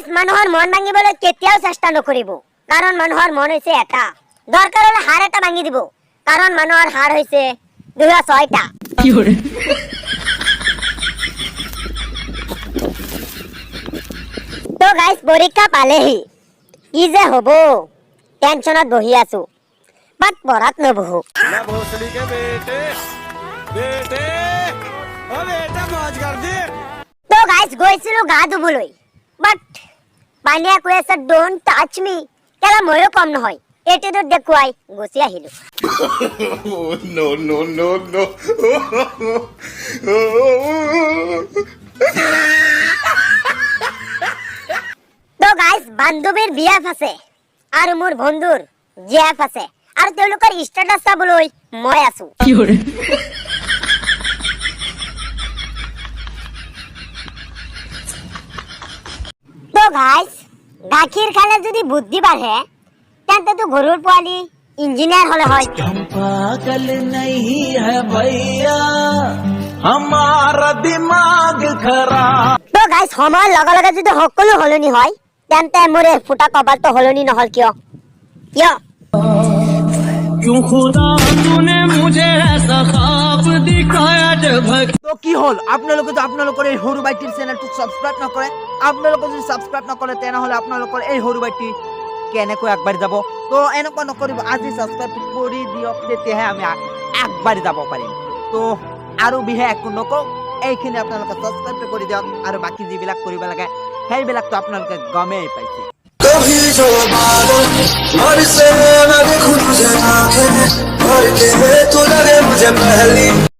guys মানুহৰ মন ভাঙিবলৈ কেতিয়াও চেষ্টা নকৰিব কাৰণ মানুহৰ মন হৈছে এটা দৰকাৰ হলে হাড় এটা ভাঙি দিব কাৰণ মানুহৰ হাড় হৈছে 206টা কি হৰে তো গাইস পৰীক্ষা পালেহি কি যে হ'ব টেনচনত বহি আছো বাট পঢ়াত নবহো ना भोसड़ी के बेटे बेटे ओ बेटा मौज कर दे তো গাইস গৈছিলো গা ধুবলৈ বাট পানিয়া কৈ আছে ডোন্ট টাচ মি কেলা ময়ো কম নহয় এটিটো দেখুৱাই গুচি আহিলো नो नो नो नो তো গাইস বান্ধৱীৰ বিয়াফ আছে আৰু মোৰ বন্ধুৰ জিএফ আছে আৰু তেওঁলোকৰ ষ্টেটাছ চাবলৈ মই আছো কি হৰে তো গাইস গাখীৰ খালে যদি বুদ্ধি বাঢ়ে তেন্তে তো গৰুৰ পোৱালি ইঞ্জিনিয়াৰ হলে হয় हम पागल नहीं है भैया हमारा दिमाग खराब তো গাইস সময়ৰ লগে লগে যদি সকলো হলনি হয় তেন্তে মোৰ এই ফুটা কপালটো হলনি নহল কিয় কিয় क्यों खुदा तूने मुझे ऐसा ख्वाब दिखाया जब তো কি হল আপোনালোকে তো আপোনালোকৰ এই সৰু বাইটিৰ চেনেলটো সাবস্ক্ৰাইব নকৰে আপোনালোকে যদি সাবস্ক্ৰাইব নকৰে তেনেহলে আপোনালোকৰ এই সৰু বাইটি কেনেকৈ আগবাঢ়ি যাব তো এনেকুৱা নকৰিব আজি সাবস্ক্ৰাইব কৰি দিয়ক তেতিয়াহে আমি আগবাঢ়ি যাব পাৰিম তো আৰু বিহে একো নকওঁ এইখিনি আপোনালোকে সাবস্ক্ৰাইব কৰি দিয়ক আৰু বাকি যিবিলাক কৰিব লাগে সেইবিলাকতো আপোনালোকে গমেই পাইছে कभी जो बादल बरसे मैं देखूं तुझे आंखें भर के तू लगे मुझे पहली